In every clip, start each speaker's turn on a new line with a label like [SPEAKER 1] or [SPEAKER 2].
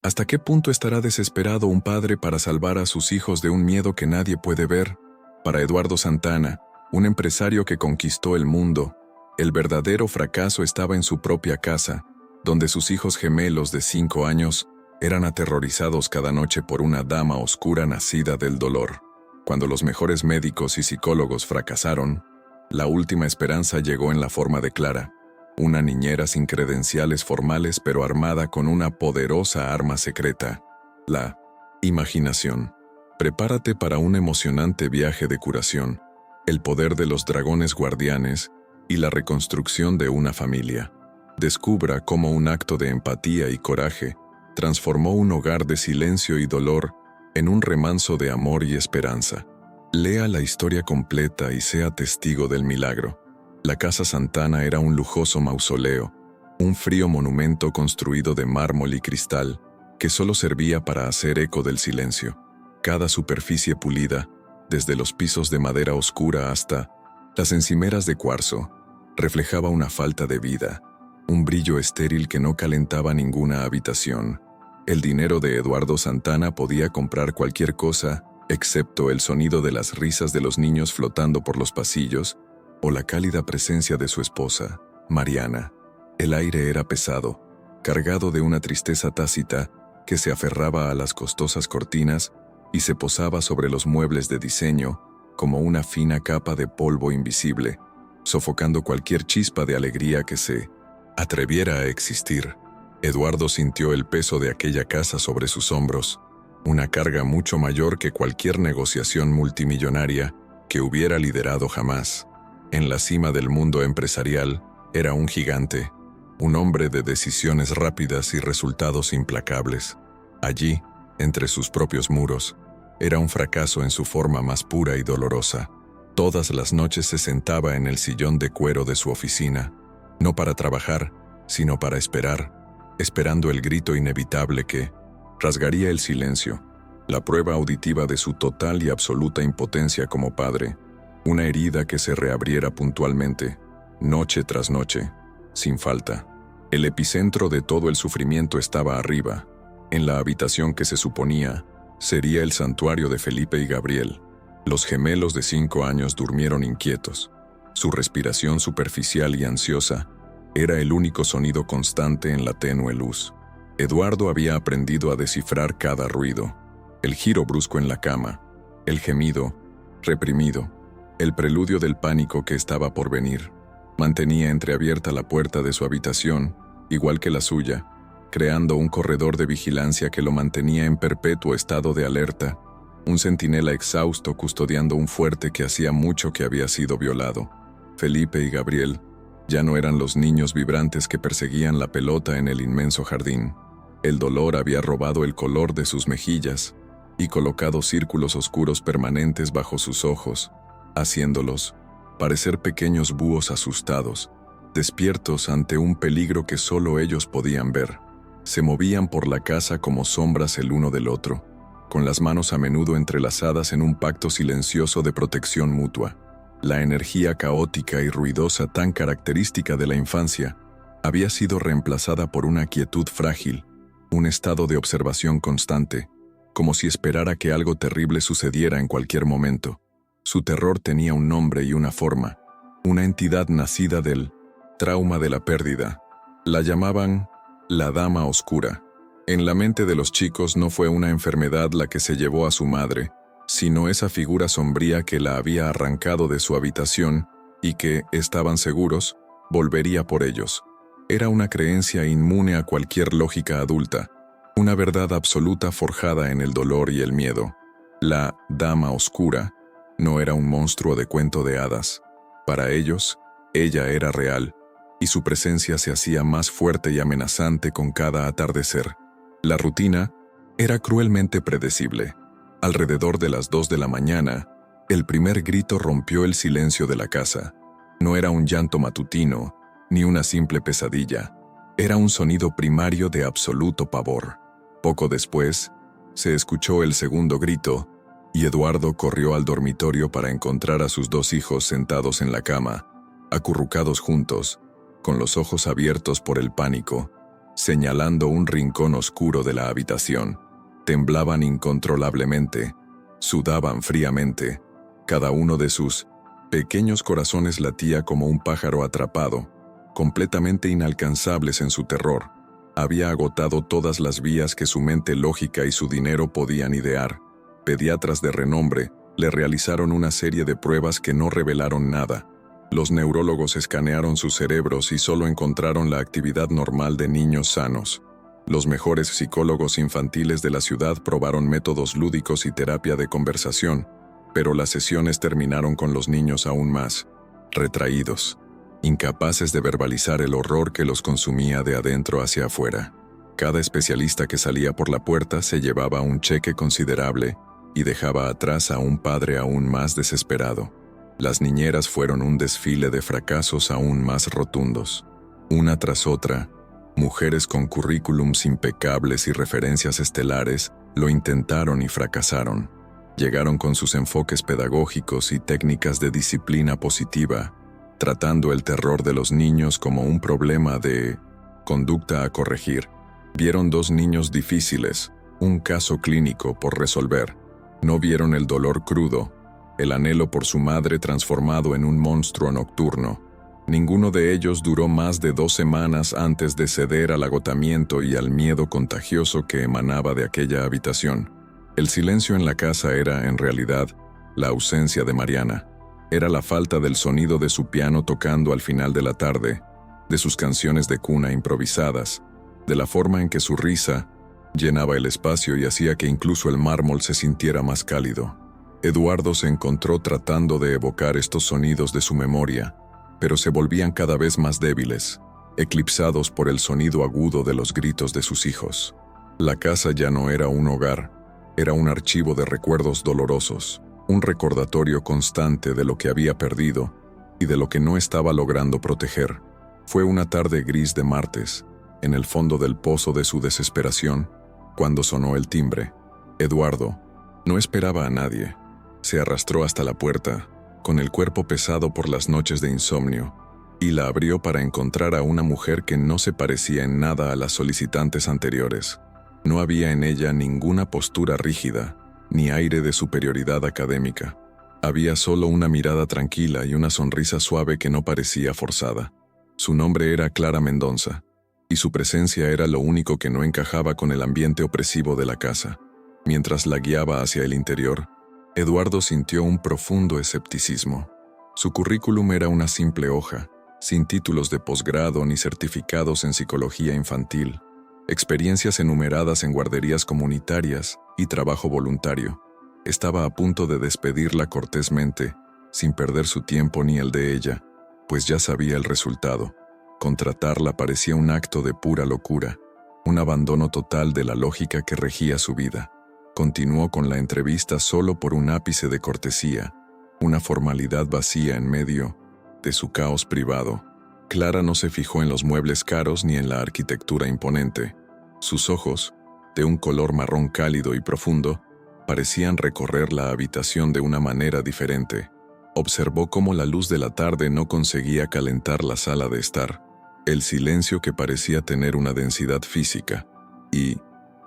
[SPEAKER 1] ¿Hasta qué punto estará desesperado un padre para salvar a sus hijos de un miedo que nadie puede ver? Para Eduardo Santana, un empresario que conquistó el mundo, el verdadero fracaso estaba en su propia casa, donde sus hijos gemelos de 5 años eran aterrorizados cada noche por una dama oscura nacida del dolor. Cuando los mejores médicos y psicólogos fracasaron, la última esperanza llegó en la forma de Clara, una niñera sin credenciales formales pero armada con una poderosa arma secreta: la imaginación. Prepárate para un emocionante viaje de curación, el poder de los dragones guardianes y la reconstrucción de una familia. Descubra cómo un acto de empatía y coraje transformó un hogar de silencio y dolor en un remanso de amor y esperanza. Lea la historia completa y sea testigo del milagro. La Casa Santana era un lujoso mausoleo, un frío monumento construido de mármol y cristal que solo servía para hacer eco del silencio. Cada superficie pulida, desde los pisos de madera oscura hasta las encimeras de cuarzo, reflejaba una falta de vida, un brillo estéril que no calentaba ninguna habitación. El dinero de Eduardo Santana podía comprar cualquier cosa, excepto el sonido de las risas de los niños flotando por los pasillos o la cálida presencia de su esposa, Mariana. El aire era pesado, cargado de una tristeza tácita que se aferraba a las costosas cortinas y se posaba sobre los muebles de diseño como una fina capa de polvo invisible, sofocando cualquier chispa de alegría que se atreviera a existir. Eduardo sintió el peso de aquella casa sobre sus hombros, una carga mucho mayor que cualquier negociación multimillonaria que hubiera liderado jamás. En la cima del mundo empresarial era un gigante, un hombre de decisiones rápidas y resultados implacables. Allí, entre sus propios muros, era un fracaso en su forma más pura y dolorosa. Todas las noches se sentaba en el sillón de cuero de su oficina, no para trabajar, sino para esperar, esperando el grito inevitable que rasgaría el silencio, la prueba auditiva de su total y absoluta impotencia como padre, una herida que se reabriera puntualmente, noche tras noche, sin falta. El epicentro de todo el sufrimiento estaba arriba, en la habitación que se suponía sería el santuario de Felipe y Gabriel. Los gemelos de 5 años durmieron inquietos. Su respiración superficial y ansiosa era el único sonido constante en la tenue luz. Eduardo había aprendido a descifrar cada ruido: el giro brusco en la cama, el gemido reprimido, el preludio del pánico que estaba por venir. Mantenía entreabierta la puerta de su habitación, igual que la suya, creando un corredor de vigilancia que lo mantenía en perpetuo estado de alerta, un centinela exhausto custodiando un fuerte que hacía mucho que había sido violado. Felipe y Gabriel ya no eran los niños vibrantes que perseguían la pelota en el inmenso jardín. El dolor había robado el color de sus mejillas y colocado círculos oscuros permanentes bajo sus ojos, haciéndolos parecer pequeños búhos asustados, despiertos ante un peligro que solo ellos podían ver. Se movían por la casa como sombras el uno del otro, con las manos a menudo entrelazadas en un pacto silencioso de protección mutua. La energía caótica y ruidosa tan característica de la infancia había sido reemplazada por una quietud frágil, un estado de observación constante, como si esperara que algo terrible sucediera en cualquier momento. Su terror tenía un nombre y una forma, una entidad nacida del trauma de la pérdida. La llamaban la Dama Oscura. En la mente de los chicos no fue una enfermedad la que se llevó a su madre, sino esa figura sombría que la había arrancado de su habitación y que, estaban seguros, volvería por ellos. Era una creencia inmune a cualquier lógica adulta, una verdad absoluta forjada en el dolor y el miedo. La Dama Oscura no era un monstruo de cuento de hadas. Para ellos, ella era real, y su presencia se hacía más fuerte y amenazante con cada atardecer. La rutina era cruelmente predecible. Alrededor de las 2 de la mañana, el primer grito rompió el silencio de la casa. No era un llanto matutino, ni una simple pesadilla. Era un sonido primario de absoluto pavor. Poco después, se escuchó el segundo grito, y Eduardo corrió al dormitorio para encontrar a sus 2 hijos sentados en la cama, acurrucados juntos, con los ojos abiertos por el pánico. señalando un rincón oscuro de la habitación. Temblaban incontrolablemente, sudaban fríamente. Cada uno de sus pequeños corazones latía como un pájaro atrapado, completamente inalcanzables en su terror. Había agotado todas las vías que su mente lógica y su dinero podían idear. Pediatras de renombre le realizaron una serie de pruebas que no revelaron nada. Los neurólogos escanearon sus cerebros y solo encontraron la actividad normal de niños sanos. Los mejores psicólogos infantiles de la ciudad probaron métodos lúdicos y terapia de conversación, pero las sesiones terminaron con los niños aún más retraídos, incapaces de verbalizar el horror que los consumía de adentro hacia afuera. Cada especialista que salía por la puerta se llevaba un cheque considerable y dejaba atrás a un padre aún más desesperado. Las niñeras fueron un desfile de fracasos aún más rotundos. Una tras otra, mujeres con currículums impecables y referencias estelares lo intentaron y fracasaron. Llegaron con sus enfoques pedagógicos y técnicas de disciplina positiva, tratando el terror de los niños como un problema de conducta a corregir. Vieron 2 niños difíciles, un caso clínico por resolver. No vieron el dolor crudo, el anhelo por su madre transformado en un monstruo nocturno. Ninguno de ellos duró más de 2 semanas antes de ceder al agotamiento y al miedo contagioso que emanaba de aquella habitación. El silencio en la casa era, en realidad, la ausencia de Mariana. Era la falta del sonido de su piano tocando al final de la tarde, de sus canciones de cuna improvisadas, de la forma en que su risa llenaba el espacio y hacía que incluso el mármol se sintiera más cálido. Eduardo se encontró tratando de evocar estos sonidos de su memoria, pero se volvían cada vez más débiles, eclipsados por el sonido agudo de los gritos de sus hijos. La casa ya no era un hogar, era un archivo de recuerdos dolorosos, un recordatorio constante de lo que había perdido y de lo que no estaba logrando proteger. Fue una tarde gris de martes, en el fondo del pozo de su desesperación, cuando sonó el timbre. Eduardo no esperaba a nadie. Se arrastró hasta la puerta, con el cuerpo pesado por las noches de insomnio, y la abrió para encontrar a una mujer que no se parecía en nada a las solicitantes anteriores. No había en ella ninguna postura rígida, ni aire de superioridad académica. Había solo una mirada tranquila y una sonrisa suave que no parecía forzada. Su nombre era Clara Mendonza, y su presencia era lo único que no encajaba con el ambiente opresivo de la casa. Mientras la guiaba hacia el interior, Eduardo sintió un profundo escepticismo. Su currículum era una simple hoja, sin títulos de posgrado ni certificados en psicología infantil, experiencias enumeradas en guarderías comunitarias y trabajo voluntario. Estaba a punto de despedirla cortésmente, sin perder su tiempo ni el de ella, pues ya sabía el resultado. Contratarla parecía un acto de pura locura, un abandono total de la lógica que regía su vida. Continuó con la entrevista solo por un ápice de cortesía, una formalidad vacía en medio de su caos privado. Clara no se fijó en los muebles caros ni en la arquitectura imponente. Sus ojos, de un color marrón cálido y profundo, parecían recorrer la habitación de una manera diferente. Observó cómo la luz de la tarde no conseguía calentar la sala de estar, el silencio que parecía tener una densidad física, y,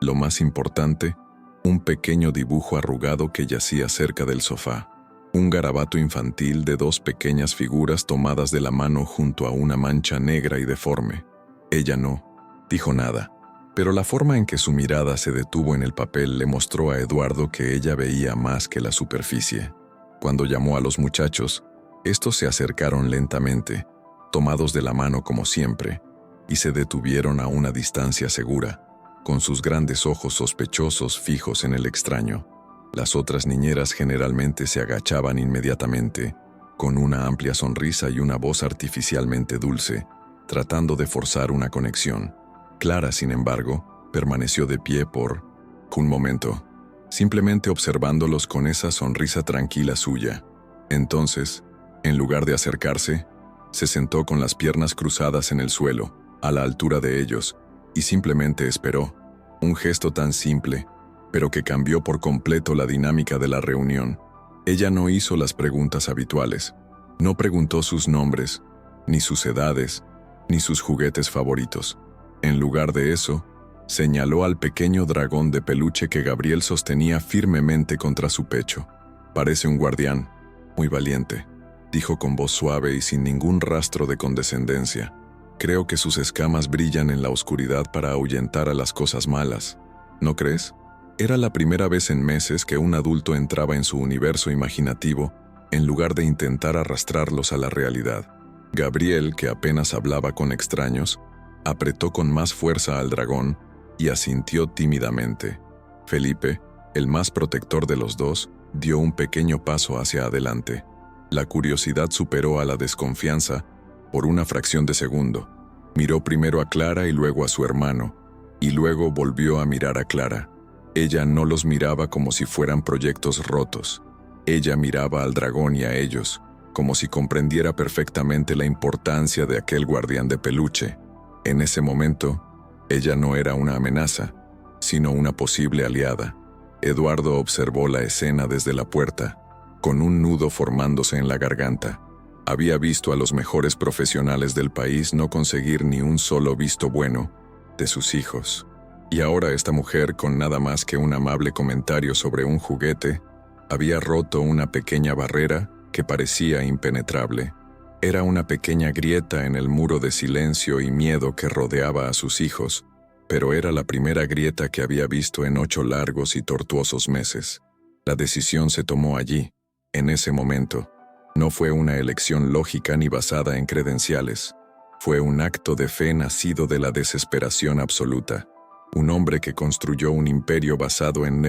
[SPEAKER 1] lo más importante, un pequeño dibujo arrugado que yacía cerca del sofá. Un garabato infantil de 2 pequeñas figuras tomadas de la mano junto a una mancha negra y deforme. Ella no dijo nada, pero la forma en que su mirada se detuvo en el papel le mostró a Eduardo que ella veía más que la superficie. Cuando llamó a los muchachos, estos se acercaron lentamente, tomados de la mano como siempre, y se detuvieron a una distancia segura, con sus grandes ojos sospechosos fijos en el extraño. Las otras niñeras generalmente se agachaban inmediatamente, con una amplia sonrisa y una voz artificialmente dulce, tratando de forzar una conexión. Clara, sin embargo, permaneció de pie por un momento, simplemente observándolos con esa sonrisa tranquila suya. Entonces, en lugar de acercarse, se sentó con las piernas cruzadas en el suelo, a la altura de ellos, y simplemente esperó. Un gesto tan simple, pero que cambió por completo la dinámica de la reunión. Ella no hizo las preguntas habituales. No preguntó sus nombres, ni sus edades, ni sus juguetes favoritos. En lugar de eso, señaló al pequeño dragón de peluche que Gabriel sostenía firmemente contra su pecho. «Parece un guardián, muy valiente», dijo con voz suave y sin ningún rastro de condescendencia. «Creo que sus escamas brillan en la oscuridad para ahuyentar a las cosas malas. ¿No crees?». Era la primera vez en meses que un adulto entraba en su universo imaginativo en lugar de intentar arrastrarlos a la realidad. Gabriel, que apenas hablaba con extraños, apretó con más fuerza al dragón y asintió tímidamente. Felipe, el más protector de los dos, dio un pequeño paso hacia adelante. La curiosidad superó a la desconfianza por una fracción de segundo. Miró primero a Clara y luego a su hermano, y luego volvió a mirar a Clara. Ella no los miraba como si fueran proyectos rotos. Ella miraba al dragón y a ellos, como si comprendiera perfectamente la importancia de aquel guardián de peluche. En ese momento, ella no era una amenaza, sino una posible aliada. Eduardo observó la escena desde la puerta, con un nudo formándose en la garganta. Había visto a los mejores profesionales del país no conseguir ni un solo visto bueno de sus hijos. Y ahora esta mujer, con nada más que un amable comentario sobre un juguete, había roto una pequeña barrera que parecía impenetrable. Era una pequeña grieta en el muro de silencio y miedo que rodeaba a sus hijos, pero era la primera grieta que había visto en 8 largos y tortuosos meses. La decisión se tomó allí, en ese momento. No fue una elección lógica ni basada en credenciales. Fue un acto de fe nacido de la desesperación absoluta. Un hombre que construyó un imperio basado en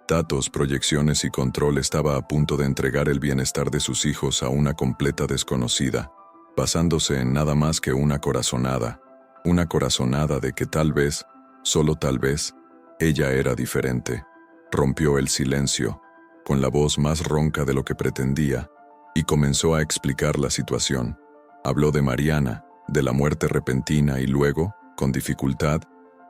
[SPEAKER 1] datos, proyecciones y control estaba a punto de entregar el bienestar de sus hijos a una completa desconocida, basándose en nada más que una corazonada de que tal vez, solo tal vez, ella era diferente. Rompió el silencio, con la voz más ronca de lo que pretendía, y comenzó a explicar la situación. Habló de Mariana, de la muerte repentina y luego, con dificultad,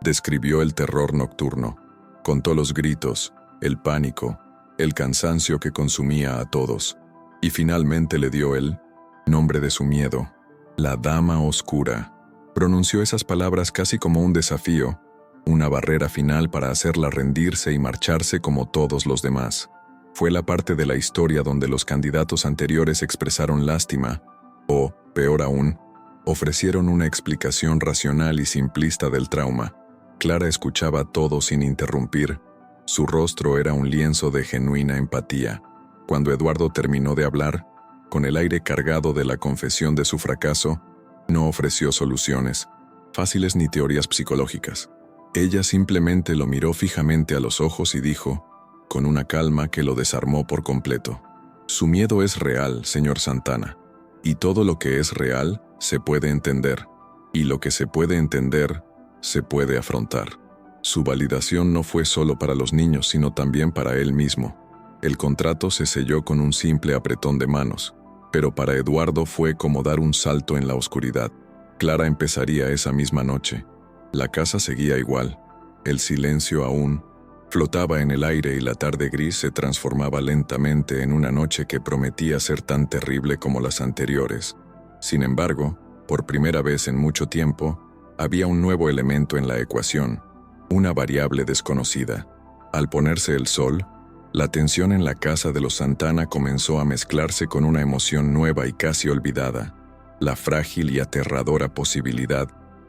[SPEAKER 1] describió el terror nocturno. Contó los gritos, el pánico, el cansancio que consumía a todos. Y finalmente le dio el nombre de su miedo, la Dama Oscura. Pronunció esas palabras casi como un desafío, una barrera final para hacerla rendirse y marcharse como todos los demás. Fue la parte de la historia donde los candidatos anteriores expresaron lástima, o, peor aún, ofrecieron una explicación racional y simplista del trauma. Clara escuchaba todo sin interrumpir. Su rostro era un lienzo de genuina empatía. Cuando Eduardo terminó de hablar, con el aire cargado de la confesión de su fracaso, no ofreció soluciones fáciles ni teorías psicológicas. Ella simplemente lo miró fijamente a los ojos y dijo, con una calma que lo desarmó por completo: «Su miedo es real, señor Santana, y todo lo que es real se puede entender, y lo que se puede entender se puede afrontar». Su validación no fue solo para los niños, sino también para él mismo. El contrato se selló con un simple apretón de manos, pero para Eduardo fue como dar un salto en la oscuridad. Clara empezaría esa misma noche. La casa seguía igual. El silencio aún flotaba en el aire y la tarde gris se transformaba lentamente en una noche que prometía ser tan terrible como las anteriores. Sin embargo, por primera vez en mucho tiempo, había un nuevo elemento en la ecuación, una variable desconocida. Al ponerse el sol, la tensión en la casa de los Santana comenzó a mezclarse con una emoción nueva y casi olvidada, la frágil y aterradora posibilidad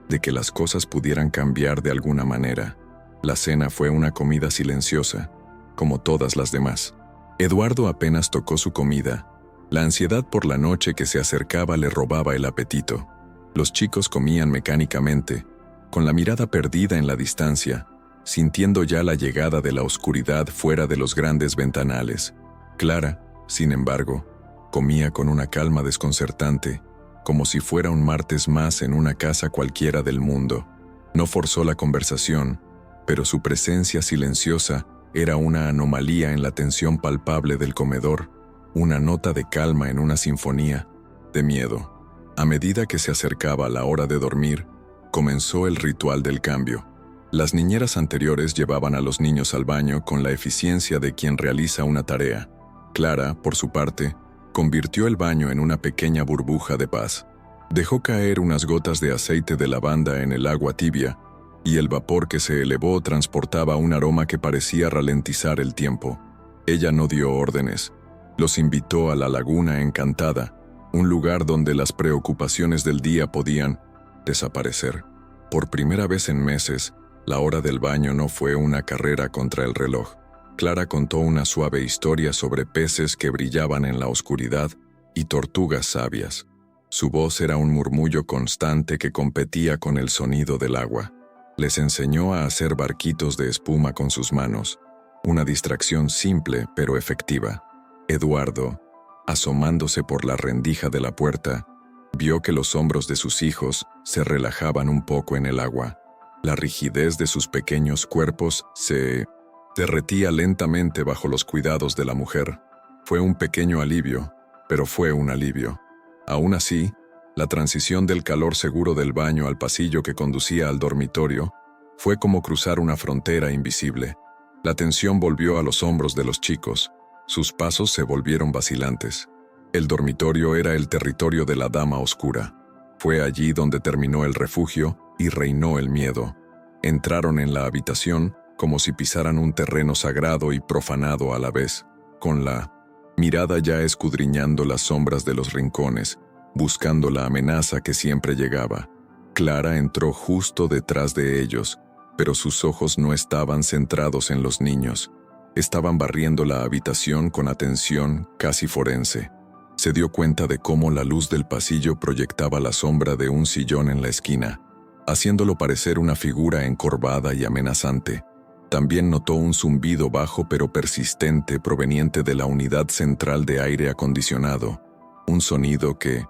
[SPEAKER 1] de que las cosas pudieran cambiar de alguna manera. La cena fue una comida silenciosa, como todas las demás. Eduardo apenas tocó su comida. La ansiedad por la noche que se acercaba le robaba el apetito. Los chicos comían mecánicamente, con la mirada perdida en la distancia, sintiendo ya la llegada de la oscuridad fuera de los grandes ventanales. Clara, sin embargo, comía con una calma desconcertante, como si fuera un martes más en una casa cualquiera del mundo. No forzó la conversación, pero su presencia silenciosa era una anomalía en la tensión palpable del comedor, una nota de calma en una sinfonía de miedo. A medida que se acercaba la hora de dormir, comenzó el ritual del cambio. Las niñeras anteriores llevaban a los niños al baño con la eficiencia de quien realiza una tarea. Clara, por su parte, convirtió el baño en una pequeña burbuja de paz. Dejó caer unas gotas de aceite de lavanda en el agua tibia, y el vapor que se elevó transportaba un aroma que parecía ralentizar el tiempo. Ella no dio órdenes. Los invitó a la laguna encantada, un lugar donde las preocupaciones del día podían desaparecer. Por primera vez en meses, la hora del baño no fue una carrera contra el reloj. Clara contó una suave historia sobre peces que brillaban en la oscuridad y tortugas sabias. Su voz era un murmullo constante que competía con el sonido del agua. Les enseñó a hacer barquitos de espuma con sus manos, una distracción simple pero efectiva. Eduardo, asomándose por la rendija de la puerta, vio que los hombros de sus hijos se relajaban un poco en el agua. La rigidez de sus pequeños cuerpos se derretía lentamente bajo los cuidados de la mujer. Fue un pequeño alivio, pero fue un alivio. Aún así, la transición del calor seguro del baño al pasillo que conducía al dormitorio fue como cruzar una frontera invisible. La tensión volvió a los hombros de los chicos. Sus pasos se volvieron vacilantes. El dormitorio era el territorio de la Dama Oscura. Fue allí donde terminó el refugio y reinó el miedo. Entraron en la habitación como si pisaran un terreno sagrado y profanado a la vez, con la mirada ya escudriñando las sombras de los rincones, buscando la amenaza que siempre llegaba. Clara entró justo detrás de ellos, pero sus ojos no estaban centrados en los niños. Estaban barriendo la habitación con atención casi forense. Se dio cuenta de cómo la luz del pasillo proyectaba la sombra de un sillón en la esquina, haciéndolo parecer una figura encorvada y amenazante. También notó un zumbido bajo pero persistente proveniente de la unidad central de aire acondicionado, un sonido que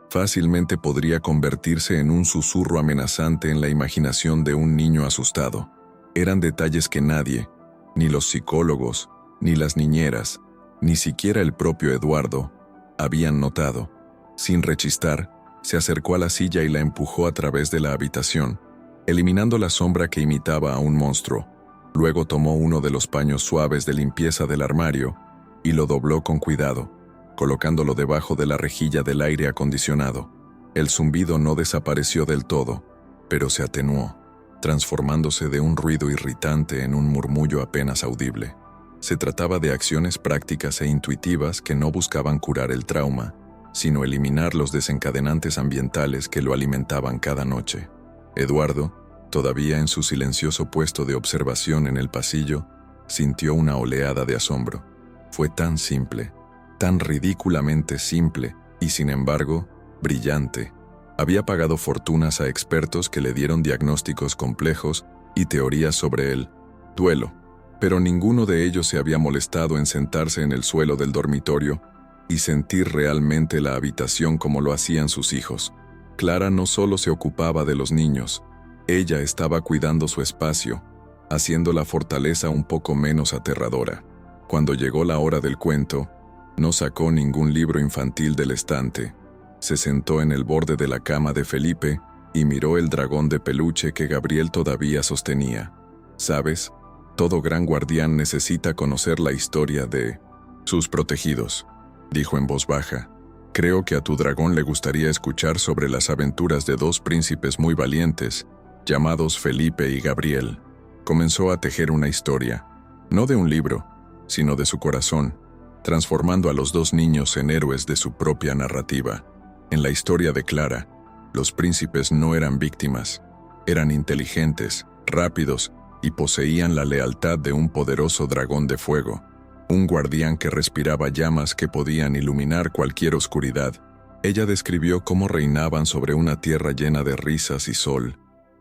[SPEAKER 1] fácilmente podría convertirse en un susurro amenazante en la imaginación de un niño asustado. Eran detalles que nadie, ni los psicólogos, ni las niñeras, ni siquiera el propio Eduardo, habían notado. Sin rechistar, se acercó a la silla y la empujó a través de la habitación, eliminando la sombra que imitaba a un monstruo. Luego tomó uno de los paños suaves de limpieza del armario y lo dobló con cuidado, colocándolo debajo de la rejilla del aire acondicionado. El zumbido no desapareció del todo, pero se atenuó, transformándose de un ruido irritante en un murmullo apenas audible. Se trataba de acciones prácticas e intuitivas que no buscaban curar el trauma, sino eliminar los desencadenantes ambientales que lo alimentaban cada noche. Eduardo, todavía en su silencioso puesto de observación en el pasillo, sintió una oleada de asombro. Fue tan simple, tan ridículamente simple, y sin embargo, brillante. Había pagado fortunas a expertos que le dieron diagnósticos complejos y teorías sobre el duelo, pero ninguno de ellos se había molestado en sentarse en el suelo del dormitorio y sentir realmente la habitación como lo hacían sus hijos. Clara no solo se ocupaba de los niños, ella estaba cuidando su espacio, haciendo la fortaleza un poco menos aterradora. Cuando llegó la hora del cuento, no sacó ningún libro infantil del estante. Se sentó en el borde de la cama de Felipe y miró el dragón de peluche que Gabriel todavía sostenía. ¿Sabes? Todo gran guardián necesita conocer la historia de sus protegidos, dijo en voz baja. Creo que a tu dragón le gustaría escuchar sobre las aventuras de dos príncipes muy valientes, llamados Felipe y Gabriel. Comenzó a tejer una historia, no de un libro, sino de su corazón, transformando a los dos niños en héroes de su propia narrativa. En la historia de Clara, los príncipes no eran víctimas, eran inteligentes, rápidos y poseían la lealtad de un poderoso dragón de fuego, un guardián que respiraba llamas que podían iluminar cualquier oscuridad. Ella describió cómo reinaban sobre una tierra llena de risas y sol,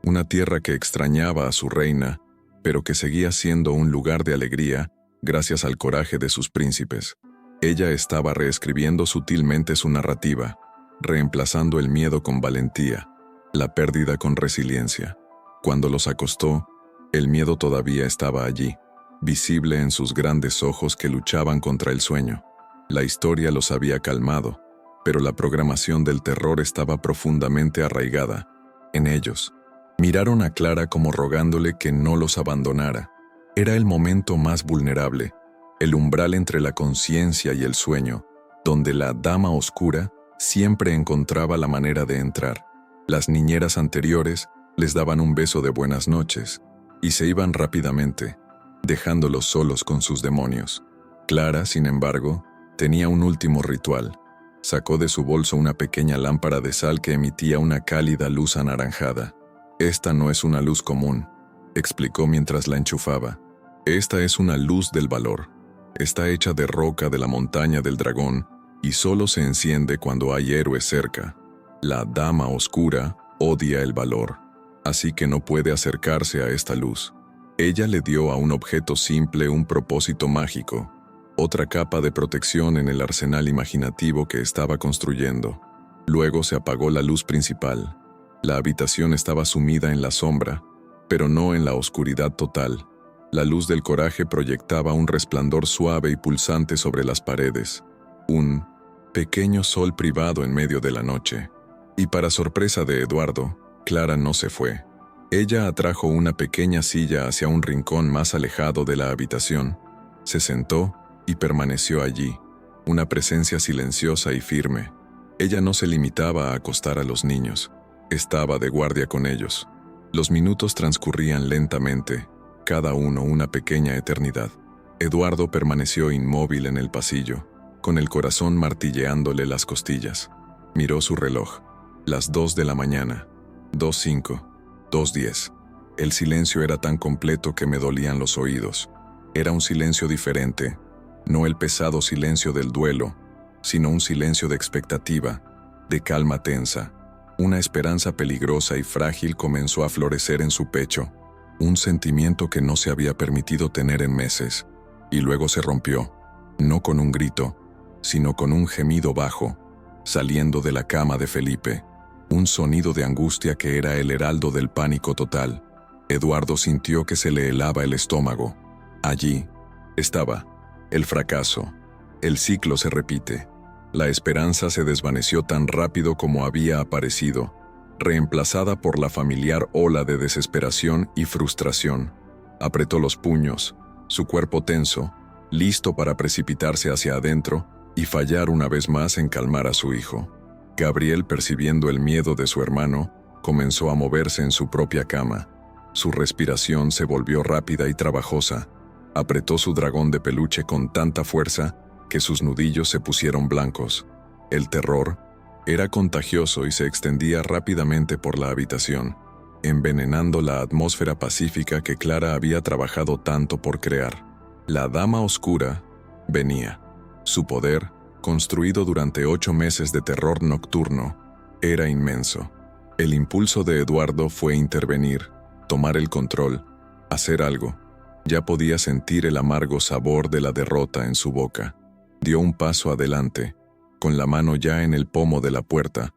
[SPEAKER 1] una tierra que extrañaba a su reina, pero que seguía siendo un lugar de alegría gracias al coraje de sus príncipes. Ella estaba reescribiendo sutilmente su narrativa, reemplazando el miedo con valentía, la pérdida con resiliencia. Cuando los acostó, el miedo todavía estaba allí, visible en sus grandes ojos que luchaban contra el sueño. La historia los había calmado, pero la programación del terror estaba profundamente arraigada en ellos. Miraron a Clara como rogándole que no los abandonara. Era el momento más vulnerable, el umbral entre la conciencia y el sueño, donde la Dama Oscura Siempre encontraba la manera de entrar. Las niñeras anteriores les daban un beso de buenas noches y se iban rápidamente, dejándolos solos con sus demonios. Clara, sin embargo, tenía un último ritual. Sacó de su bolso una pequeña lámpara de sal que emitía una cálida luz anaranjada. «Esta no es una luz común», explicó mientras la enchufaba. «Esta es una luz del valor. Está hecha de roca de la montaña del dragón y solo se enciende cuando hay héroes cerca. La dama oscura odia el valor, así que no puede acercarse a esta luz». Ella le dio a un objeto simple un propósito mágico, otra capa de protección en el arsenal imaginativo que estaba construyendo. Luego se apagó la luz principal. La habitación estaba sumida en la sombra, pero no en la oscuridad total. La luz del coraje proyectaba un resplandor suave y pulsante sobre las paredes. Un pequeño sol privado en medio de la noche. Y para sorpresa de Eduardo, Clara no se fue. Ella atrajo una pequeña silla hacia un rincón más alejado de la habitación. Se sentó y permaneció allí, una presencia silenciosa y firme. Ella no se limitaba a acostar a los niños. Estaba de guardia con ellos. Los minutos transcurrían lentamente, cada uno una pequeña eternidad. Eduardo permaneció inmóvil en el pasillo, con el corazón martilleándole las costillas. Miró su reloj. Las 2 de la mañana. 2:05, 2:10. El silencio era tan completo que me dolían los oídos. Era un silencio diferente, no el pesado silencio del duelo, sino un silencio de expectativa, de calma tensa. Una esperanza peligrosa y frágil comenzó a florecer en su pecho, un sentimiento que no se había permitido tener en meses, y luego se rompió, no con un grito, sino con un gemido bajo, saliendo de la cama de Felipe, un sonido de angustia que era el heraldo del pánico total. Eduardo sintió que se le helaba el estómago. Allí estaba, el fracaso. El ciclo se repite. La esperanza se desvaneció tan rápido como había aparecido, reemplazada por la familiar ola de desesperación y frustración. Apretó los puños, su cuerpo tenso, listo para precipitarse hacia adentro y fallar una vez más en calmar a su hijo. Gabriel, percibiendo el miedo de su hermano, comenzó a moverse en su propia cama. Su respiración se volvió rápida y trabajosa. Apretó su dragón de peluche con tanta fuerza que sus nudillos se pusieron blancos. El terror era contagioso y se extendía rápidamente por la habitación, envenenando la atmósfera pacífica que Clara había trabajado tanto por crear. La Dama Oscura venía. Su poder, construido durante 8 meses de terror nocturno, era inmenso. El impulso de Eduardo fue intervenir, tomar el control, hacer algo. Ya podía sentir el amargo sabor de la derrota en su boca. Dio un paso adelante, con la mano ya en el pomo de la puerta,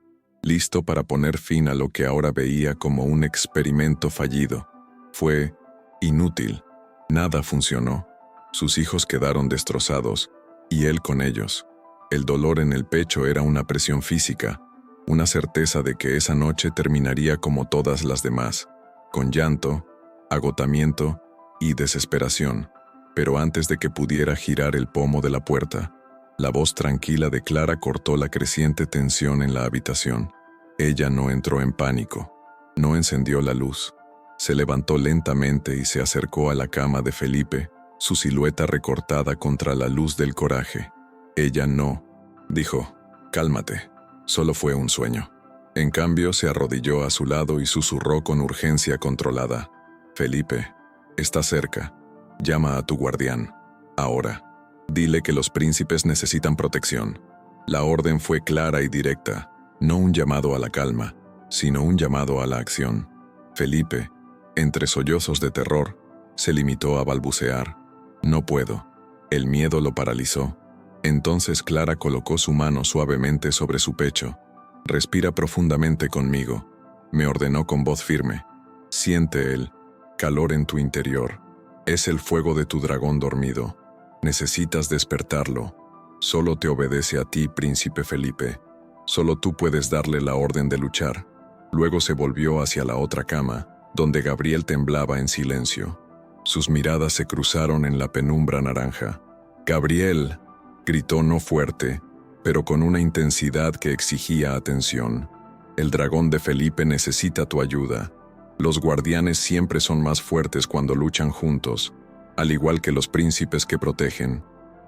[SPEAKER 1] listo para poner fin a lo que ahora veía como un experimento fallido. Fue inútil. Nada funcionó. Sus hijos quedaron destrozados, y él con ellos. El dolor en el pecho era una presión física, una certeza de que esa noche terminaría como todas las demás, con llanto, agotamiento y desesperación. Pero antes de que pudiera girar el pomo de la puerta, la voz tranquila de Clara cortó la creciente tensión en la habitación. Ella no entró en pánico, no encendió la luz. Se levantó lentamente y se acercó a la cama de Felipe, su silueta recortada contra la luz del coraje. Ella no, dijo, «Cálmate, solo fue un sueño». En cambio, se arrodilló a su lado y susurró con urgencia controlada, «Felipe, está cerca. Llama a tu guardián. Ahora. Dile que los príncipes necesitan protección». La orden fue clara y directa, no un llamado a la calma, sino un llamado a la acción. Felipe, entre sollozos de terror, se limitó a balbucear, «No puedo». El miedo lo paralizó. Entonces Clara colocó su mano suavemente sobre su pecho. «Respira profundamente conmigo», me ordenó con voz firme. «Siente el calor en tu interior. Es el fuego de tu dragón dormido. Necesitas despertarlo. Solo te obedece a ti, príncipe Felipe. Solo tú puedes darle la orden de luchar». Luego se volvió hacia la otra cama, donde Gabriel temblaba en silencio. Sus miradas se cruzaron en la penumbra naranja. «Gabriel», gritó no fuerte, pero con una intensidad que exigía atención. El dragón de Felipe necesita tu ayuda. Los guardianes siempre son más fuertes cuando luchan juntos, al igual que los príncipes que protegen.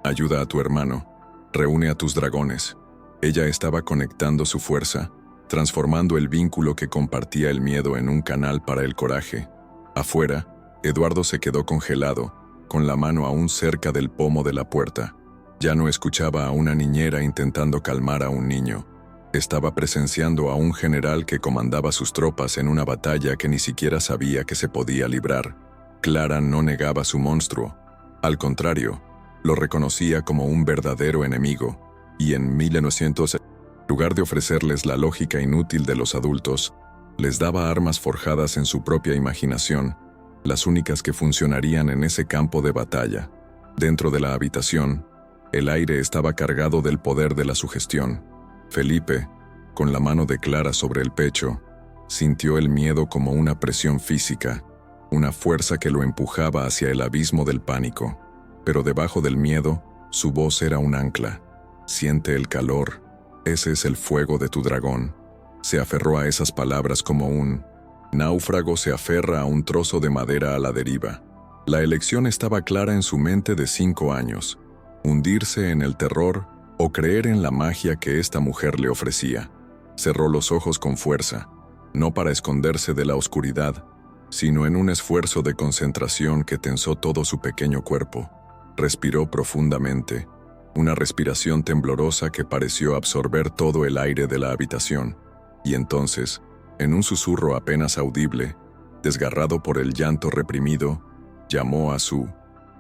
[SPEAKER 1] Ayuda a tu hermano. Reúne a tus dragones. Ella estaba conectando su fuerza, transformando el vínculo que compartía el miedo en un canal para el coraje. Afuera, Eduardo se quedó congelado, con la mano aún cerca del pomo de la puerta. Ya no escuchaba a una niñera intentando calmar a un niño. Estaba presenciando a un general que comandaba sus tropas en una batalla que ni siquiera sabía que se podía librar. Clara no negaba su monstruo. Al contrario, lo reconocía como un verdadero enemigo, y en 1900, en lugar de ofrecerles la lógica inútil de los adultos, les daba armas forjadas en su propia imaginación, las únicas que funcionarían en ese campo de batalla. Dentro de la habitación, el aire estaba cargado del poder de la sugestión. Felipe, con la mano de Clara sobre el pecho, sintió el miedo como una presión física, una fuerza que lo empujaba hacia el abismo del pánico. Pero debajo del miedo, su voz era un ancla. Siente el calor, ese es el fuego de tu dragón. Se aferró a esas palabras como un náufrago se aferra a un trozo de madera a la deriva. La elección estaba clara en su mente de 5 años: hundirse en el terror o creer en la magia que esta mujer le ofrecía. Cerró los ojos con fuerza, no para esconderse de la oscuridad, sino en un esfuerzo de concentración que tensó todo su pequeño cuerpo. Respiró profundamente, una respiración temblorosa que pareció absorber todo el aire de la habitación, y entonces, en un susurro apenas audible, desgarrado por el llanto reprimido, llamó a su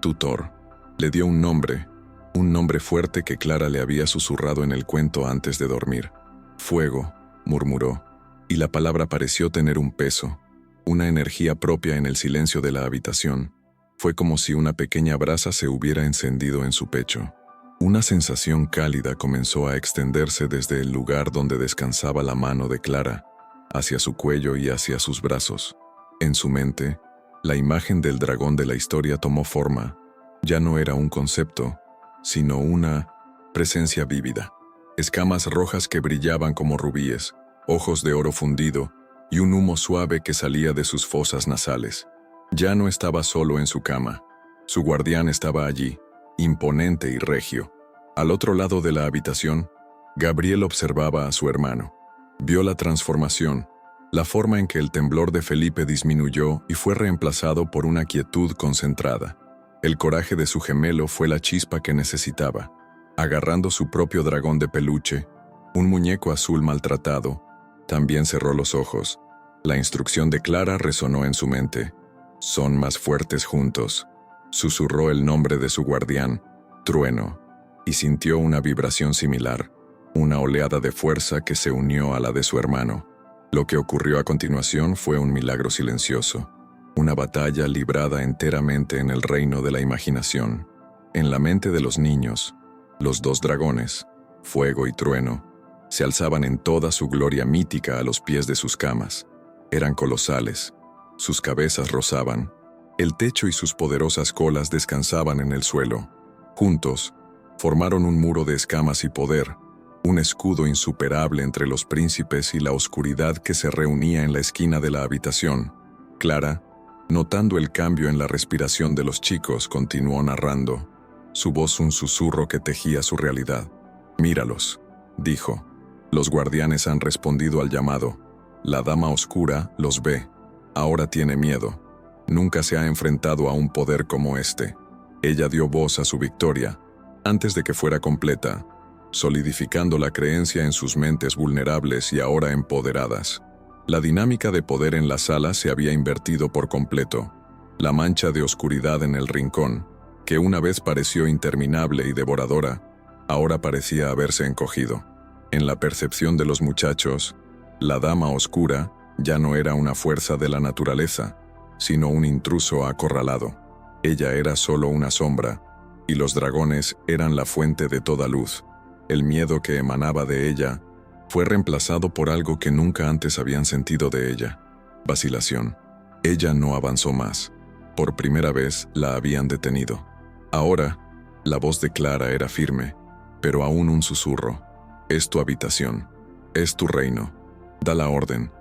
[SPEAKER 1] tutor. Le dio un nombre fuerte que Clara le había susurrado en el cuento antes de dormir. Fuego, murmuró, y la palabra pareció tener un peso, una energía propia en el silencio de la habitación. Fue como si una pequeña brasa se hubiera encendido en su pecho. Una sensación cálida comenzó a extenderse desde el lugar donde descansaba la mano de Clara, hacia su cuello y hacia sus brazos. En su mente, la imagen del dragón de la historia tomó forma. Ya no era un concepto, sino una presencia vívida. Escamas rojas que brillaban como rubíes, ojos de oro fundido y un humo suave que salía de sus fosas nasales. Ya no estaba solo en su cama. Su guardián estaba allí, imponente y regio. Al otro lado de la habitación, Gabriel observaba a su hermano. Vio la transformación, la forma en que el temblor de Felipe disminuyó y fue reemplazado por una quietud concentrada. El coraje de su gemelo fue la chispa que necesitaba. Agarrando su propio dragón de peluche, un muñeco azul maltratado, también cerró los ojos. La instrucción de Clara resonó en su mente. Son más fuertes juntos. Susurró el nombre de su guardián, Trueno, y sintió una vibración similar, una oleada de fuerza que se unió a la de su hermano. Lo que ocurrió a continuación fue un milagro silencioso, una batalla librada enteramente en el reino de la imaginación. En la mente de los niños, los 2 dragones, Fuego y Trueno, se alzaban en toda su gloria mítica a los pies de sus camas. Eran colosales, sus cabezas rozaban, el techo y sus poderosas colas descansaban en el suelo. Juntos, formaron un muro de escamas y poder, un escudo insuperable entre los príncipes y la oscuridad que se reunía en la esquina de la habitación. Clara, notando el cambio en la respiración de los chicos, continuó narrando, su voz un susurro que tejía su realidad. «Míralos», dijo. «Los guardianes han respondido al llamado. La dama oscura los ve. Ahora tiene miedo. Nunca se ha enfrentado a un poder como este. Ella dio voz a su victoria, antes de que fuera completa, solidificando la creencia en sus mentes vulnerables y ahora empoderadas. La dinámica de poder en la sala se había invertido por completo. La mancha de oscuridad en el rincón, que una vez pareció interminable y devoradora, ahora parecía haberse encogido. En la percepción de los muchachos, la dama oscura ya no era una fuerza de la naturaleza, sino un intruso acorralado. Ella era solo una sombra, y los dragones eran la fuente de toda luz. El miedo que emanaba de ella fue reemplazado por algo que nunca antes habían sentido de ella: vacilación. Ella no avanzó más. Por primera vez la habían detenido. Ahora, la voz de Clara era firme, pero aún un susurro. Es tu habitación. Es tu reino. Da la orden.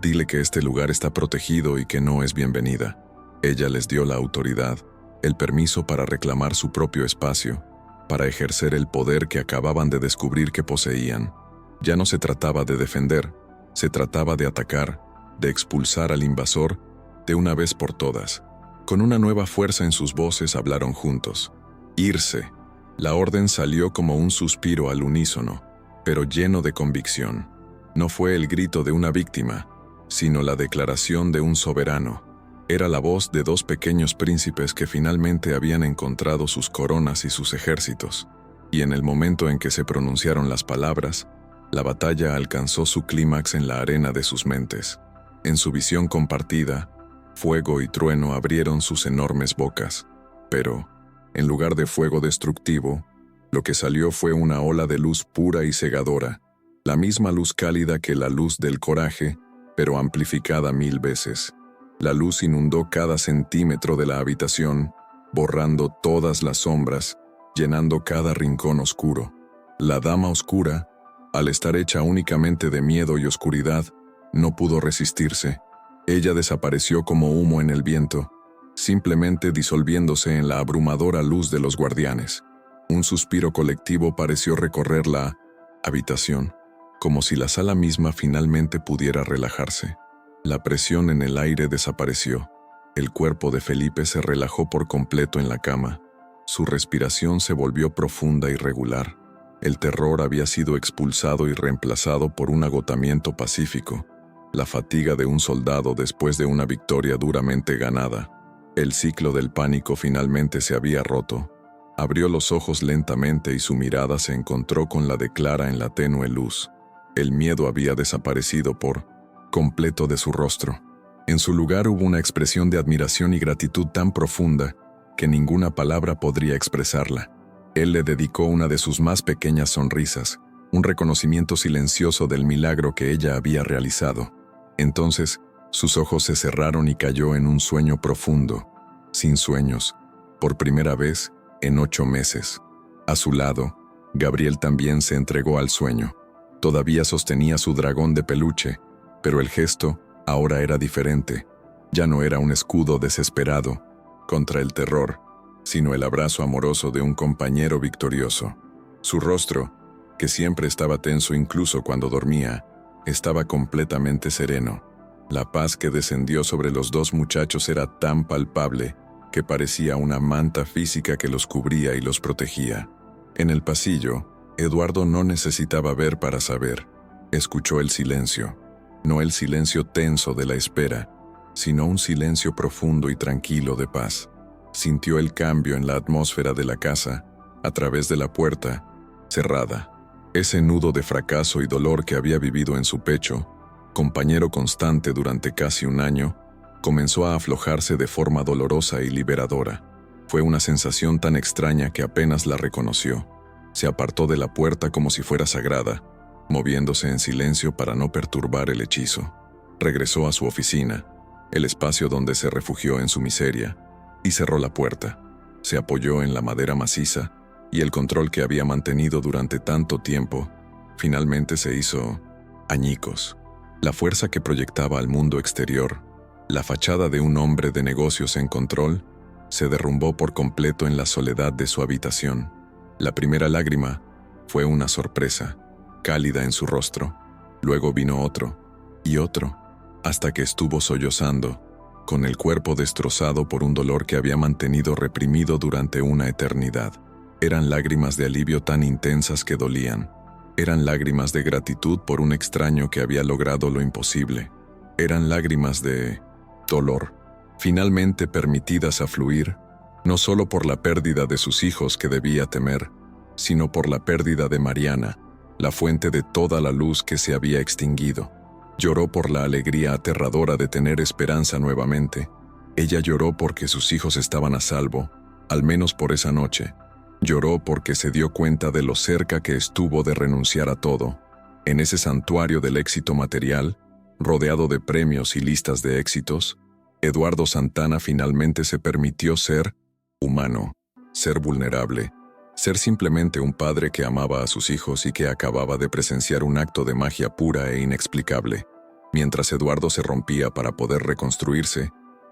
[SPEAKER 1] Dile que este lugar está protegido y que no es bienvenida. Ella les dio la autoridad, el permiso para reclamar su propio espacio, para ejercer el poder que acababan de descubrir que poseían. Ya no se trataba de defender, se trataba de atacar, de expulsar al invasor de una vez por todas. Con una nueva fuerza en sus voces hablaron juntos. Irse. La orden salió como un suspiro al unísono, pero lleno de convicción. No fue el grito de una víctima, sino la declaración de un soberano. Era la voz de dos pequeños príncipes que finalmente habían encontrado sus coronas y sus ejércitos. Y en el momento en que se pronunciaron las palabras, la batalla alcanzó su clímax en la arena de sus mentes. En su visión compartida, fuego y trueno abrieron sus enormes bocas. Pero, en lugar de fuego destructivo, lo que salió fue una ola de luz pura y cegadora, la misma luz cálida que la luz del coraje, pero amplificada 1000 veces. La luz inundó cada centímetro de la habitación, borrando todas las sombras, llenando cada rincón oscuro. La dama oscura, al estar hecha únicamente de miedo y oscuridad, no pudo resistirse. Ella desapareció como humo en el viento, simplemente disolviéndose en la abrumadora luz de los guardianes. Un suspiro colectivo pareció recorrer la habitación, como si la sala misma finalmente pudiera relajarse. La presión en el aire desapareció. El cuerpo de Felipe se relajó por completo en la cama. Su respiración se volvió profunda y regular. El terror había sido expulsado y reemplazado por un agotamiento pacífico, la fatiga de un soldado después de una victoria duramente ganada. El ciclo del pánico finalmente se había roto. Abrió los ojos lentamente y su mirada se encontró con la de Clara en la tenue luz. El miedo había desaparecido por completo de su rostro. En su lugar hubo una expresión de admiración y gratitud tan profunda que ninguna palabra podría expresarla. Él le dedicó una de sus más pequeñas sonrisas, un reconocimiento silencioso del milagro que ella había realizado. Entonces, sus ojos se cerraron y cayó en un sueño profundo, sin sueños, por primera vez en 8 meses. A su lado, Gabriel también se entregó al sueño. Todavía sostenía su dragón de peluche, pero el gesto ahora era diferente. Ya no era un escudo desesperado contra el terror, sino el abrazo amoroso de un compañero victorioso. Su rostro, que siempre estaba tenso incluso cuando dormía, estaba completamente sereno. La paz que descendió sobre los dos muchachos era tan palpable que parecía una manta física que los cubría y los protegía. En el pasillo, Eduardo no necesitaba ver para saber. Escuchó el silencio. No el silencio tenso de la espera, sino un silencio profundo y tranquilo de paz. Sintió el cambio en la atmósfera de la casa, a través de la puerta, cerrada. Ese nudo de fracaso y dolor que había vivido en su pecho, compañero constante durante casi un año, comenzó a aflojarse de forma dolorosa y liberadora. Fue una sensación tan extraña que apenas la reconoció. Se apartó de la puerta como si fuera sagrada, moviéndose en silencio para no perturbar el hechizo. Regresó a su oficina, el espacio donde se refugió en su miseria, y cerró la puerta. Se apoyó en la madera maciza, y el control que había mantenido durante tanto tiempo, finalmente se hizo añicos. La fuerza que proyectaba al mundo exterior, la fachada de un hombre de negocios en control, se derrumbó por completo en la soledad de su habitación. La primera lágrima fue una sorpresa, cálida en su rostro. Luego vino otro, y otro, hasta que estuvo sollozando, con el cuerpo destrozado por un dolor que había mantenido reprimido durante una eternidad. Eran lágrimas de alivio tan intensas que dolían. Eran lágrimas de gratitud por un extraño que había logrado lo imposible. Eran lágrimas de dolor, finalmente permitidas a fluir, no solo por la pérdida de sus hijos que debía temer, sino por la pérdida de Mariana, la fuente de toda la luz que se había extinguido. Lloró por la alegría aterradora de tener esperanza nuevamente. Ella lloró porque sus hijos estaban a salvo, al menos por esa noche. Lloró porque se dio cuenta de lo cerca que estuvo de renunciar a todo. En ese santuario del éxito material, rodeado de premios y listas de éxitos, Eduardo Santana finalmente se permitió ser humano, ser vulnerable, Ser simplemente un padre que amaba a sus hijos y que acababa de presenciar un acto de magia pura e inexplicable. Mientras Eduardo se rompía para poder reconstruirse,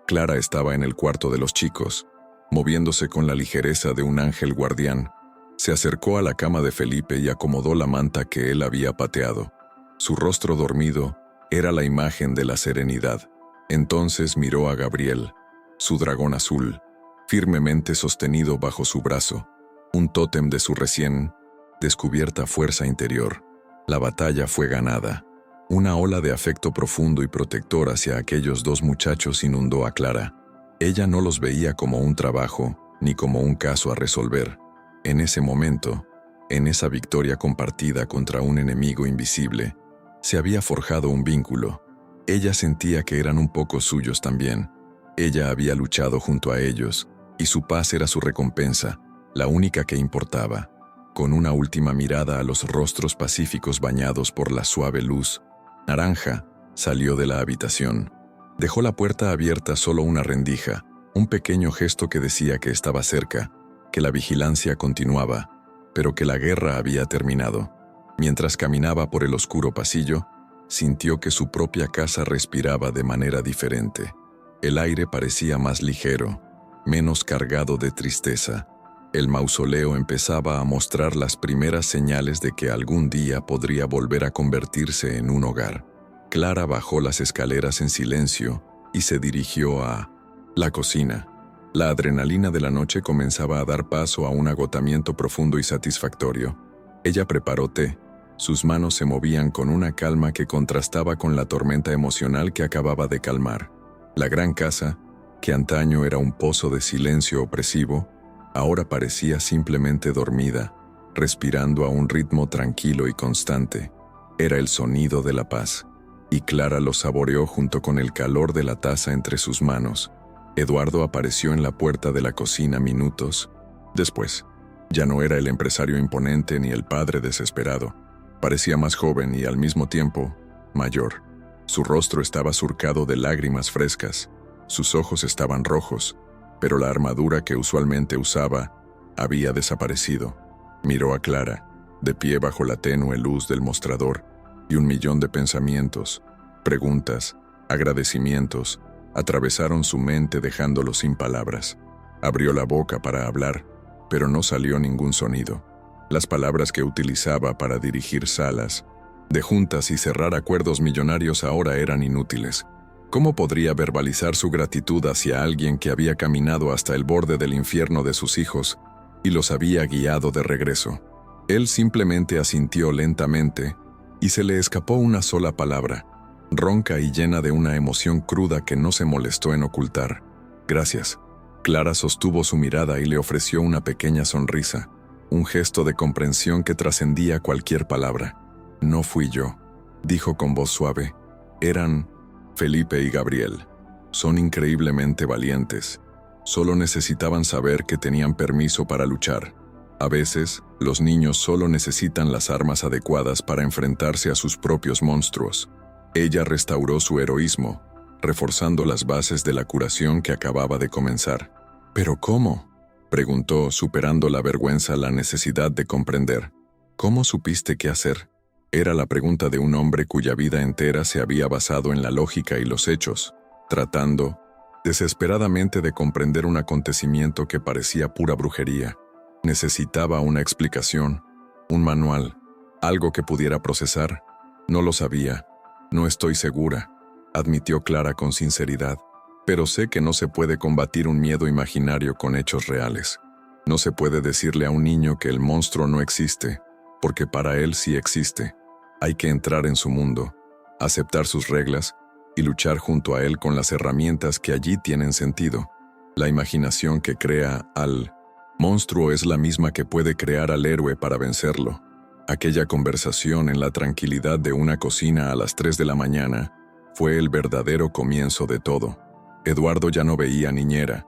[SPEAKER 1] Clara estaba en el cuarto de los chicos, moviéndose con la ligereza de un ángel guardián. Se acercó a la cama de Felipe y acomodó la manta que él había pateado. Su rostro dormido era la imagen de la serenidad. Entonces miró a Gabriel, su dragón azul, firmemente sostenido bajo su brazo, un tótem de su recién descubierta fuerza interior. La batalla fue ganada. Una ola de afecto profundo y protector hacia aquellos dos muchachos inundó a Clara. Ella no los veía como un trabajo, ni como un caso a resolver. En ese momento, en esa victoria compartida contra un enemigo invisible, se había forjado un vínculo. Ella sentía que eran un poco suyos también. Ella había luchado junto a ellos, y su paz era su recompensa, la única que importaba. Con una última mirada a los rostros pacíficos bañados por la suave luz naranja, salió de la habitación. Dejó la puerta abierta solo una rendija, un pequeño gesto que decía que estaba cerca, que la vigilancia continuaba, pero que la guerra había terminado. Mientras caminaba por el oscuro pasillo, sintió que su propia casa respiraba de manera diferente. El aire parecía más ligero, menos cargado de tristeza. El mausoleo empezaba a mostrar las primeras señales de que algún día podría volver a convertirse en un hogar. Clara bajó las escaleras en silencio y se dirigió a la cocina. La adrenalina de la noche comenzaba a dar paso a un agotamiento profundo y satisfactorio. Ella preparó té. Sus manos se movían con una calma que contrastaba con la tormenta emocional que acababa de calmar. La gran casa, que antaño era un pozo de silencio opresivo, ahora parecía simplemente dormida, respirando a un ritmo tranquilo y constante. Era el sonido de la paz, y Clara lo saboreó junto con el calor de la taza entre sus manos. Eduardo apareció en la puerta de la cocina minutos después. Ya no era el empresario imponente ni el padre desesperado. Parecía más joven y al mismo tiempo mayor. Su rostro estaba surcado de lágrimas frescas, sus ojos estaban rojos, pero la armadura que usualmente usaba había desaparecido. Miró a Clara, de pie bajo la tenue luz del mostrador, y un millón de pensamientos, preguntas, agradecimientos, atravesaron su mente dejándolo sin palabras. Abrió la boca para hablar, pero no salió ningún sonido. Las palabras que utilizaba para dirigir salas de juntas y cerrar acuerdos millonarios ahora eran inútiles. ¿Cómo podría verbalizar su gratitud hacia alguien que había caminado hasta el borde del infierno de sus hijos y los había guiado de regreso? Él simplemente asintió lentamente y se le escapó una sola palabra, ronca y llena de una emoción cruda que no se molestó en ocultar. Gracias. Clara sostuvo su mirada y le ofreció una pequeña sonrisa, un gesto de comprensión que trascendía cualquier palabra. No fui yo, dijo con voz suave. Eran Felipe y Gabriel. Son increíblemente valientes. Solo necesitaban saber que tenían permiso para luchar. A veces, los niños solo necesitan las armas adecuadas para enfrentarse a sus propios monstruos. Ella restauró su heroísmo, reforzando las bases de la curación que acababa de comenzar. ¿Pero cómo?, preguntó, superando la vergüenza la necesidad de comprender. ¿Cómo supiste qué hacer? Era la pregunta de un hombre cuya vida entera se había basado en la lógica y los hechos, tratando desesperadamente de comprender un acontecimiento que parecía pura brujería. Necesitaba una explicación, un manual, algo que pudiera procesar. No lo sabía. No estoy segura, admitió Clara con sinceridad. Pero sé que no se puede combatir un miedo imaginario con hechos reales. No se puede decirle a un niño que el monstruo no existe, porque para él sí existe. Hay que entrar en su mundo, aceptar sus reglas y luchar junto a él con las herramientas que allí tienen sentido. La imaginación que crea al monstruo es la misma que puede crear al héroe para vencerlo. Aquella conversación en la tranquilidad de una cocina a las 3 de la mañana fue el verdadero comienzo de todo. Eduardo ya no veía niñera.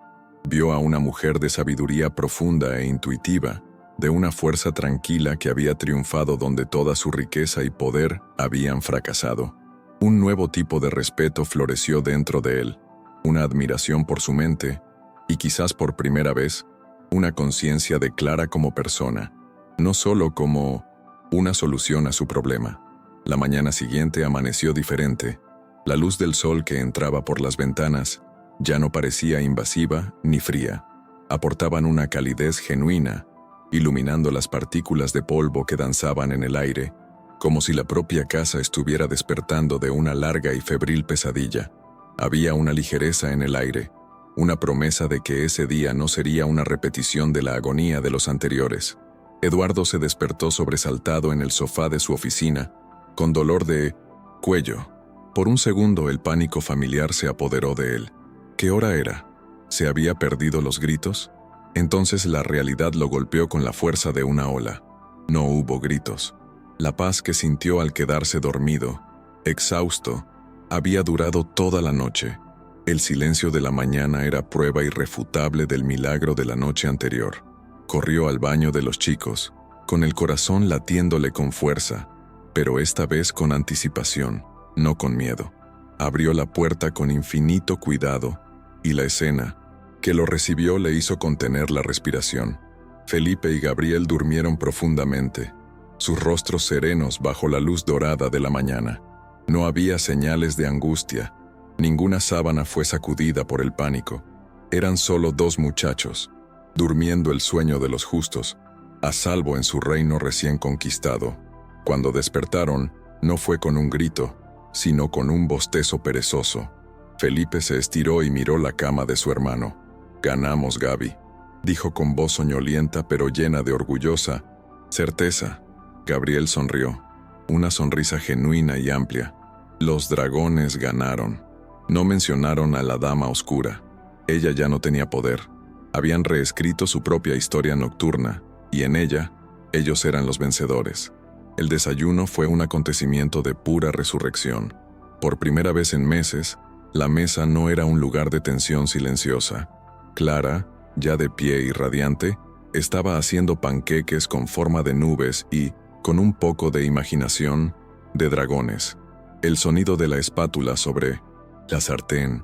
[SPEAKER 1] Vio a una mujer de sabiduría profunda e intuitiva, de una fuerza tranquila que había triunfado donde toda su riqueza y poder habían fracasado. Un nuevo tipo de respeto floreció dentro de él, una admiración por su mente, y quizás por primera vez, una conciencia de Clara como persona, no solo como una solución a su problema. La mañana siguiente amaneció diferente. La luz del sol que entraba por las ventanas ya no parecía invasiva ni fría. Aportaban una calidez genuina, iluminando las partículas de polvo que danzaban en el aire, como si la propia casa estuviera despertando de una larga y febril pesadilla. Había una ligereza en el aire, una promesa de que ese día no sería una repetición de la agonía de los anteriores. Eduardo se despertó sobresaltado en el sofá de su oficina, con dolor de cuello. Por un segundo el pánico familiar se apoderó de él. ¿Qué hora era? ¿Se había perdido los gritos? Entonces la realidad lo golpeó con la fuerza de una ola. No hubo gritos. La paz que sintió al quedarse dormido, exhausto, había durado toda la noche. El silencio de la mañana era prueba irrefutable del milagro de la noche anterior. Corrió al baño de los chicos, con el corazón latiéndole con fuerza, pero esta vez con anticipación, no con miedo. Abrió la puerta con infinito cuidado, y la escena que lo recibió le hizo contener la respiración. Felipe y Gabriel durmieron profundamente, sus rostros serenos bajo la luz dorada de la mañana. No había señales de angustia, ninguna sábana fue sacudida por el pánico. Eran solo dos muchachos, durmiendo el sueño de los justos, a salvo en su reino recién conquistado. Cuando despertaron, no fue con un grito, sino con un bostezo perezoso. Felipe se estiró y miró la cama de su hermano. «Ganamos, Gaby», dijo con voz soñolienta pero llena de orgullosa certeza. Gabriel sonrió, una sonrisa genuina y amplia. Los dragones ganaron. No mencionaron a la Dama Oscura. Ella ya no tenía poder. Habían reescrito su propia historia nocturna, y en ella, ellos eran los vencedores. El desayuno fue un acontecimiento de pura resurrección. Por primera vez en meses, la mesa no era un lugar de tensión silenciosa. Clara, ya de pie y radiante, estaba haciendo panqueques con forma de nubes y, con un poco de imaginación, de dragones. El sonido de la espátula sobre la sartén,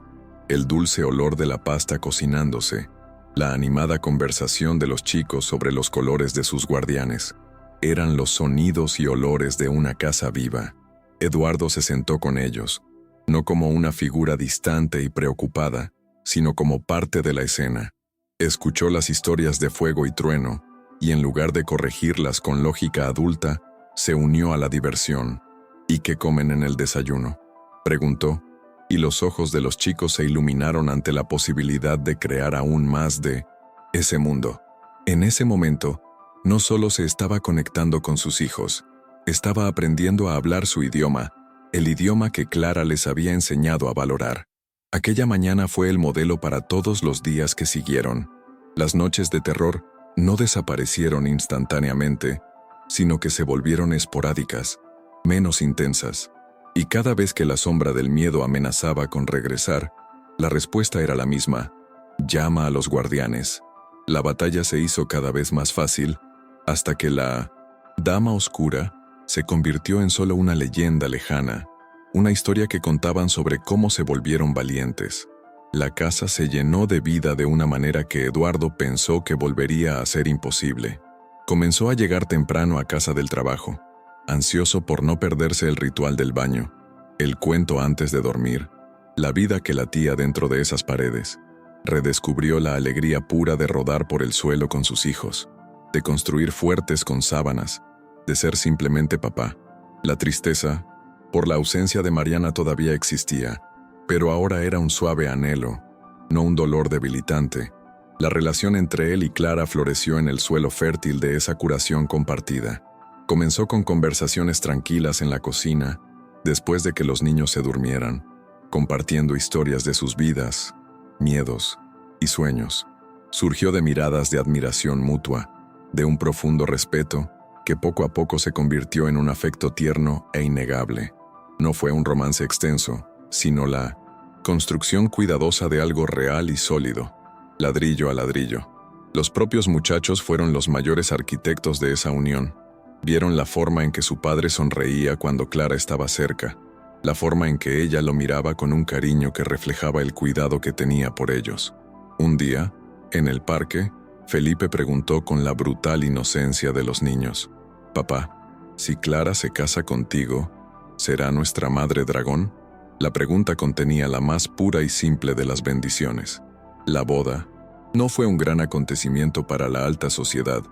[SPEAKER 1] el dulce olor de la pasta cocinándose, la animada conversación de los chicos sobre los colores de sus guardianes, eran los sonidos y olores de una casa viva. Eduardo se sentó con ellos, no como una figura distante y preocupada, sino como parte de la escena. Escuchó las historias de fuego y trueno, y en lugar de corregirlas con lógica adulta, se unió a la diversión. «¿Y qué comen en el desayuno?», preguntó, y los ojos de los chicos se iluminaron ante la posibilidad de crear aún más de ese mundo. En ese momento, no solo se estaba conectando con sus hijos, estaba aprendiendo a hablar su idioma, el idioma que Clara les había enseñado a valorar. Aquella mañana fue el modelo para todos los días que siguieron. Las noches de terror no desaparecieron instantáneamente, sino que se volvieron esporádicas, menos intensas. Y cada vez que la sombra del miedo amenazaba con regresar, la respuesta era la misma: llama a los guardianes. La batalla se hizo cada vez más fácil, hasta que la Dama Oscura se convirtió en solo una leyenda lejana, una historia que contaban sobre cómo se volvieron valientes. La casa se llenó de vida de una manera que Eduardo pensó que volvería a ser imposible. Comenzó a llegar temprano a casa del trabajo, ansioso por no perderse el ritual del baño, el cuento antes de dormir, la vida que latía dentro de esas paredes. Redescubrió la alegría pura de rodar por el suelo con sus hijos, de construir fuertes con sábanas, de ser simplemente papá. La tristeza, por la ausencia de Mariana, todavía existía, pero ahora era un suave anhelo, no un dolor debilitante. La relación entre él y Clara floreció en el suelo fértil de esa curación compartida. Comenzó con conversaciones tranquilas en la cocina, después de que los niños se durmieran, compartiendo historias de sus vidas, miedos y sueños. Surgió de miradas de admiración mutua, de un profundo respeto que poco a poco se convirtió en un afecto tierno e innegable. No fue un romance extenso, sino la construcción cuidadosa de algo real y sólido, ladrillo a ladrillo. Los propios muchachos fueron los mayores arquitectos de esa unión. Vieron la forma en que su padre sonreía cuando Clara estaba cerca, la forma en que ella lo miraba con un cariño que reflejaba el cuidado que tenía por ellos. Un día, en el parque, Felipe preguntó con la brutal inocencia de los niños. «Papá, si Clara se casa contigo, ¿será nuestra madre dragón?» La pregunta contenía la más pura y simple de las bendiciones. La boda no fue un gran acontecimiento para la alta sociedad.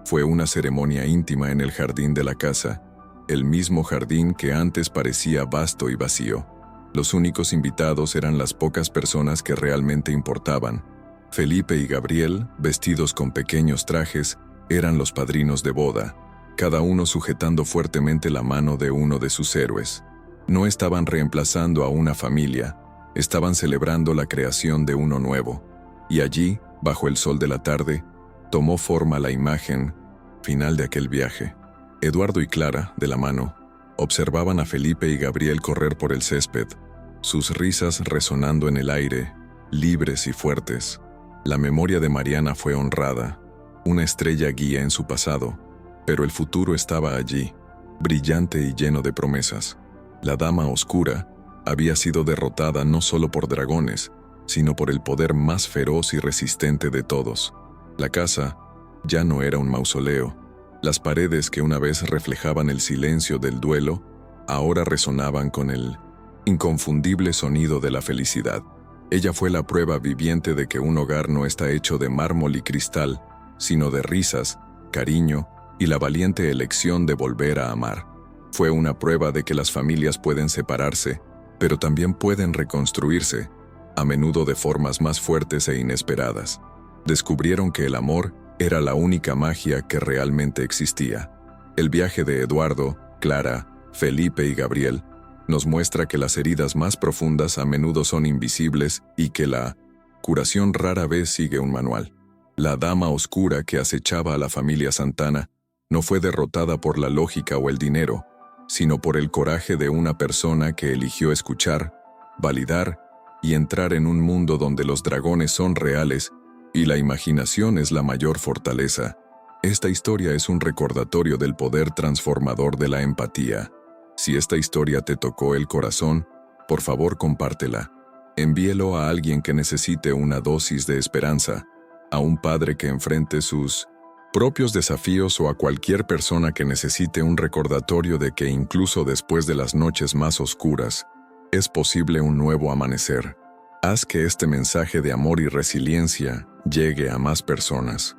[SPEAKER 1] Fue una ceremonia íntima en el jardín de la casa, el mismo jardín que antes parecía vasto y vacío. Los únicos invitados eran las pocas personas que realmente importaban. Felipe y Gabriel, vestidos con pequeños trajes, eran los padrinos de boda, cada uno sujetando fuertemente la mano de uno de sus héroes. No estaban reemplazando a una familia, estaban celebrando la creación de uno nuevo. Y allí, bajo el sol de la tarde, tomó forma la imagen final de aquel viaje. Eduardo y Clara, de la mano, observaban a Felipe y Gabriel correr por el césped, sus risas resonando en el aire, libres y fuertes. La memoria de Mariana fue honrada, una estrella guía en su pasado, pero el futuro estaba allí, brillante y lleno de promesas. La Dama Oscura había sido derrotada no solo por dragones, sino por el poder más feroz y resistente de todos. La casa ya no era un mausoleo. Las paredes que una vez reflejaban el silencio del duelo, ahora resonaban con el inconfundible sonido de la felicidad. Ella fue la prueba viviente de que un hogar no está hecho de mármol y cristal, sino de risas, cariño y la valiente elección de volver a amar. Fue una prueba de que las familias pueden separarse, pero también pueden reconstruirse, a menudo de formas más fuertes e inesperadas. Descubrieron que el amor era la única magia que realmente existía. El viaje de Eduardo, Clara, Felipe y Gabriel nos muestra que las heridas más profundas a menudo son invisibles y que la curación rara vez sigue un manual. La Dama Oscura que acechaba a la familia Santana no fue derrotada por la lógica o el dinero, sino por el coraje de una persona que eligió escuchar, validar y entrar en un mundo donde los dragones son reales y la imaginación es la mayor fortaleza. Esta historia es un recordatorio del poder transformador de la empatía. Si esta historia te tocó el corazón, por favor compártela. Envíelo a alguien que necesite una dosis de esperanza, a un padre que enfrente sus propios desafíos o a cualquier persona que necesite un recordatorio de que incluso después de las noches más oscuras, es posible un nuevo amanecer. Haz que este mensaje de amor y resiliencia llegue a más personas.